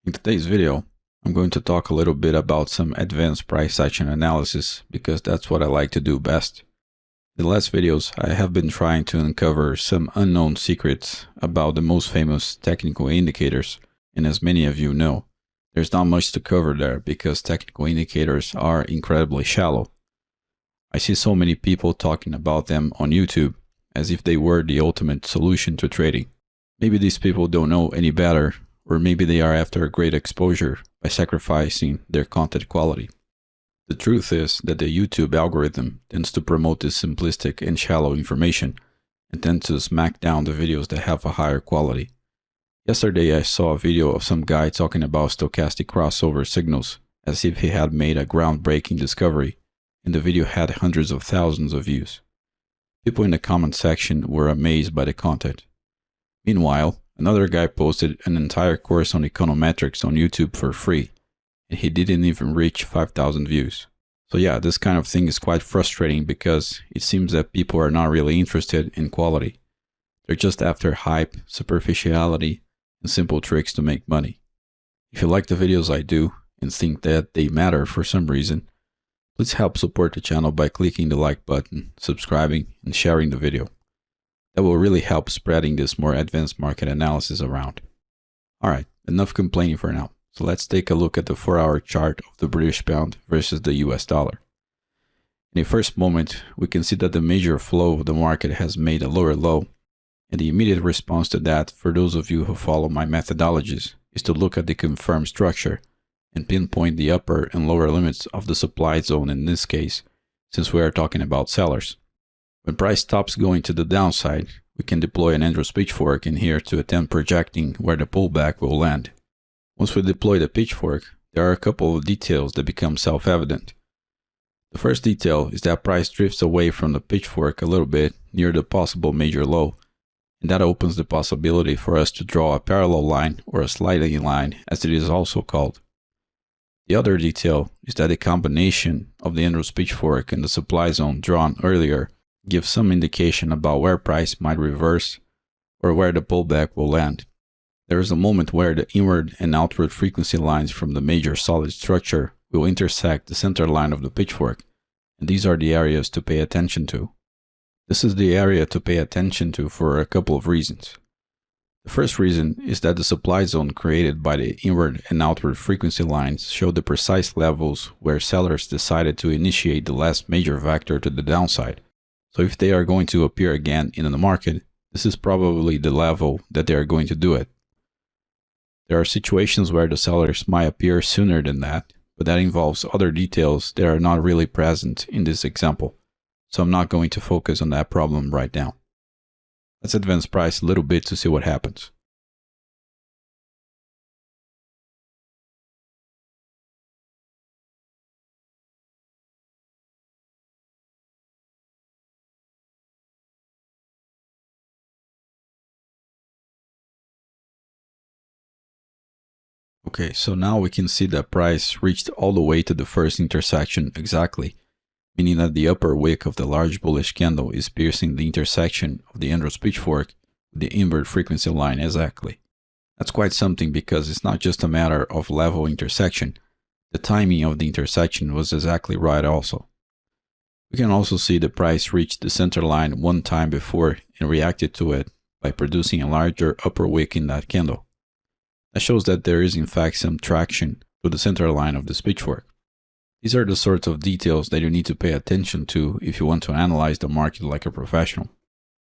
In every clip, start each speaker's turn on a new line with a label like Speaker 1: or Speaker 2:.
Speaker 1: In today's video, I'm going to talk a little bit about some advanced price action analysis because that's what I like to do best. In the last videos, I have been trying to uncover some unknown secrets about the most famous technical indicators, and as many of you know, there's not much to cover there because technical indicators are incredibly shallow. I see so many people talking about them on YouTube as if they were the ultimate solution to trading. Maybe these people don't know any better, or maybe they are after a great exposure by sacrificing their content quality. The truth is that the YouTube algorithm tends to promote this simplistic and shallow information and tends to smack down the videos that have a higher quality. Yesterday I saw a video of some guy talking about stochastic crossover signals as if he had made a groundbreaking discovery, and the video had hundreds of thousands of views. People in the comment section were amazed by the content. Meanwhile, another guy posted an entire course on econometrics on YouTube for free, and he didn't even reach 5,000 views. So yeah, this kind of thing is quite frustrating because it seems that people are not really interested in quality. They're just after hype, superficiality, and simple tricks to make money. If you like the videos I do and think that they matter for some reason, please help support the channel by clicking the like button, subscribing, and sharing the video. That will really help spreading this more advanced market analysis around. Alright, enough complaining for now. So let's take a look at the 4-hour chart of the British pound versus the US dollar. In the first moment, we can see that the major flow of the market has made a lower low, and the immediate response to that, for those of you who follow my methodologies, is to look at the confirmed structure and pinpoint the upper and lower limits of the supply zone in this case, since we are talking about sellers. When price stops going to the downside, we can deploy an Andrew's pitchfork in here to attempt projecting where the pullback will land. Once we deploy the pitchfork, there are a couple of details that become self-evident. The first detail is that price drifts away from the pitchfork a little bit near the possible major low, and that opens the possibility for us to draw a parallel line or a sliding line, as it is also called. The other detail is that the combination of the Andrew's pitchfork and the supply zone drawn earlier gives some indication about where price might reverse or where the pullback will land. There is a moment where the inward and outward frequency lines from the major solid structure will intersect the center line of the pitchfork, and these are the areas to pay attention to. This is the area to pay attention to for a couple of reasons. The first reason is that the supply zone created by the inward and outward frequency lines show the precise levels where sellers decided to initiate the last major vector to the downside. So if they are going to appear again in the market, this is probably the level that they are going to do it. There are situations where the sellers might appear sooner than that, but that involves other details that are not really present in this example. So I'm not going to focus on that problem right now. Let's advance price a little bit to see what happens. Okay, so now we can see that price reached all the way to the first intersection exactly, meaning that the upper wick of the large bullish candle is piercing the intersection of the Andrew's pitchfork with the inward frequency line exactly. That's quite something because it's not just a matter of level intersection, the timing of the intersection was exactly right also. We can also see the price reached the center line one time before and reacted to it by producing a larger upper wick in that candle. That shows that there is in fact some traction to the center line of this pitchfork. These are the sorts of details that you need to pay attention to if you want to analyze the market like a professional.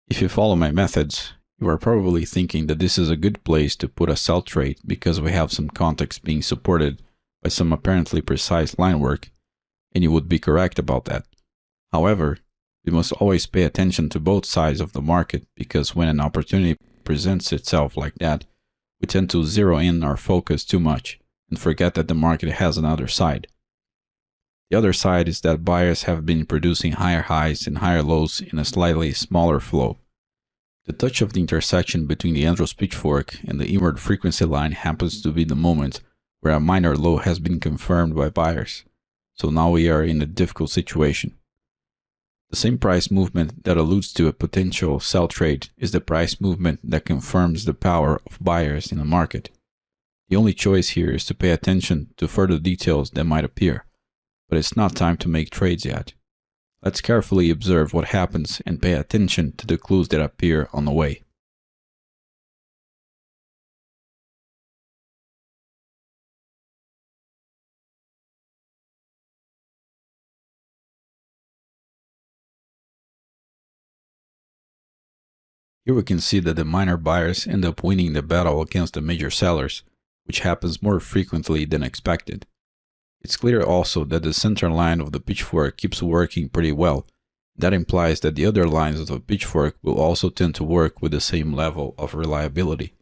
Speaker 1: If you follow my methods, you are probably thinking that this is a good place to put a sell trade because we have some context being supported by some apparently precise line work, and you would be correct about that. However, we must always pay attention to both sides of the market because when an opportunity presents itself like that, we tend to zero in our focus too much and forget that the market has another side. The other side is that buyers have been producing higher highs and higher lows in a slightly smaller flow. The touch of the intersection between the Andrew's pitchfork and the inward frequency line happens to be the moment where a minor low has been confirmed by buyers. So now we are in a difficult situation. The same price movement that alludes to a potential sell trade is the price movement that confirms the power of buyers in the market. The only choice here is to pay attention to further details that might appear, but it's not time to make trades yet. Let's carefully observe what happens and pay attention to the clues that appear on the way. Here we can see that the minor buyers end up winning the battle against the major sellers, which happens more frequently than expected. It's clear also that the center line of the pitchfork keeps working pretty well. That implies that the other lines of the pitchfork will also tend to work with the same level of reliability.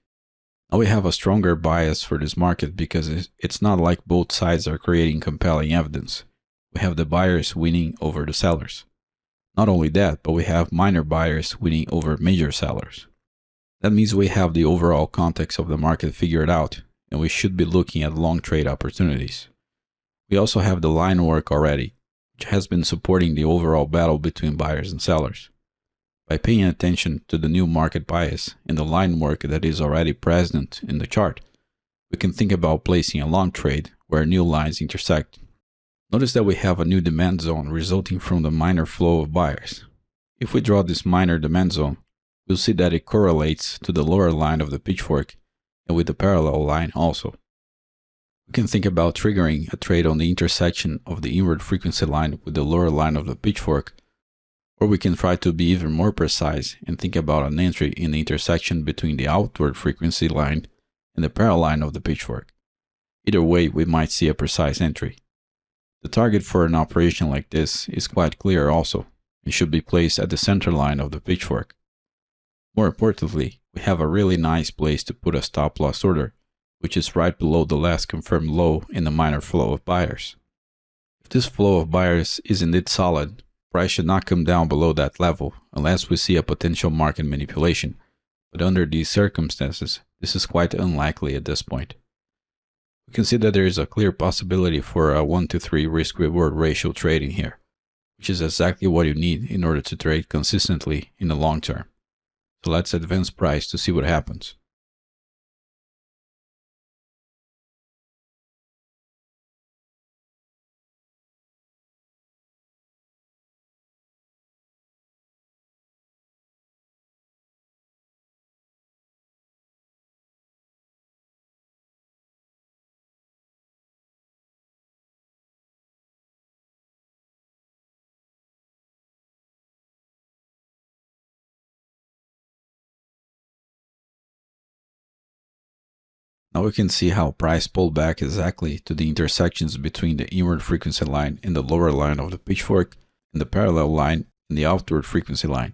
Speaker 1: Now we have a stronger bias for this market because it's not like both sides are creating compelling evidence. We have the buyers winning over the sellers. Not only that, but we have minor buyers winning over major sellers. That means we have the overall context of the market figured out, and we should be looking at long trade opportunities. We also have the line work already, which has been supporting the overall battle between buyers and sellers. By paying attention to the new market bias and the line work that is already present in the chart, we can think about placing a long trade where new lines intersect. Notice that we have a new demand zone resulting from the minor flow of buyers. If we draw this minor demand zone, we'll see that it correlates to the lower line of the pitchfork and with the parallel line also. We can think about triggering a trade on the intersection of the inward frequency line with the lower line of the pitchfork, or we can try to be even more precise and think about an entry in the intersection between the outward frequency line and the parallel line of the pitchfork. Either way, we might see a precise entry. The target for an operation like this is quite clear also, and should be placed at the center line of the pitchfork. More importantly, we have a really nice place to put a stop loss order, which is right below the last confirmed low in the minor flow of buyers. If this flow of buyers is indeed solid, price should not come down below that level unless we see a potential market manipulation, but under these circumstances, this is quite unlikely at this point. We can see that there is a clear possibility for a 1-to-3 risk-reward ratio trading here, which is exactly what you need in order to trade consistently in the long term. So let's advance price to see what happens. Now we can see how price pulled back exactly to the intersections between the inward frequency line and the lower line of the pitchfork and the parallel line and the outward frequency line.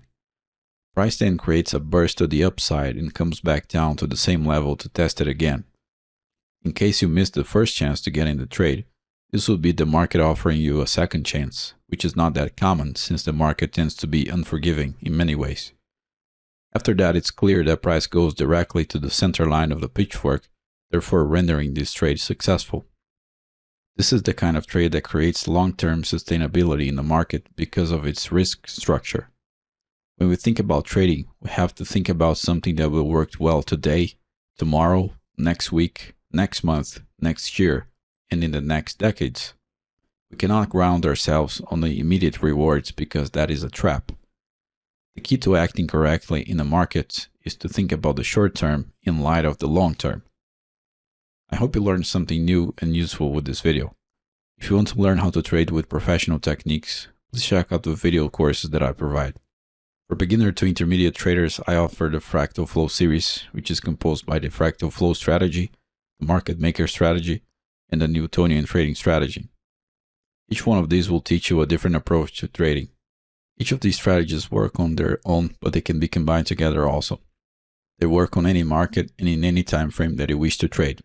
Speaker 1: Price then creates a burst to the upside and comes back down to the same level to test it again. In case you missed the first chance to get in the trade, this would be the market offering you a second chance, which is not that common since the market tends to be unforgiving in many ways. After that, it's clear that price goes directly to the center line of the pitchfork, therefore rendering this trade successful. This is the kind of trade that creates long-term sustainability in the market because of its risk structure. When we think about trading, we have to think about something that will work well today, tomorrow, next week, next month, next year, and in the next decades. We cannot ground ourselves on the immediate rewards because that is a trap. The key to acting correctly in the market is to think about the short term in light of the long term. I hope you learned something new and useful with this video. If you want to learn how to trade with professional techniques, please check out the video courses that I provide. For beginner to intermediate traders, I offer the Fractal Flow series, which is composed by the Fractal Flow strategy, the Market Maker strategy, and the Newtonian trading strategy. Each one of these will teach you a different approach to trading. Each of these strategies work on their own, but they can be combined together also. They work on any market and in any time frame that you wish to trade.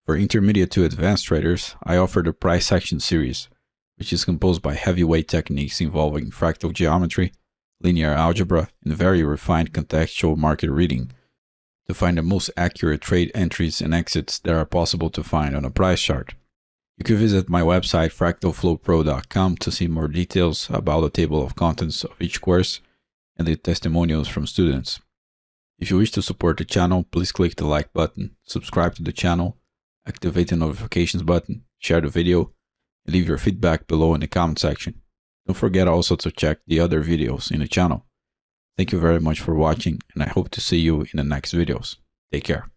Speaker 1: For intermediate to advanced traders, I offer the Price Action series, which is composed by heavyweight techniques involving fractal geometry, linear algebra, and very refined contextual market reading to find the most accurate trade entries and exits that are possible to find on a price chart. You can visit my website fractalflowpro.com to see more details about the table of contents of each course and the testimonials from students. If you wish to support the channel, please click the like button, subscribe to the channel, activate the notifications button, share the video, and leave your feedback below in the comment section. Don't forget also to check the other videos in the channel. Thank you very much for watching, and I hope to see you in the next videos. Take care.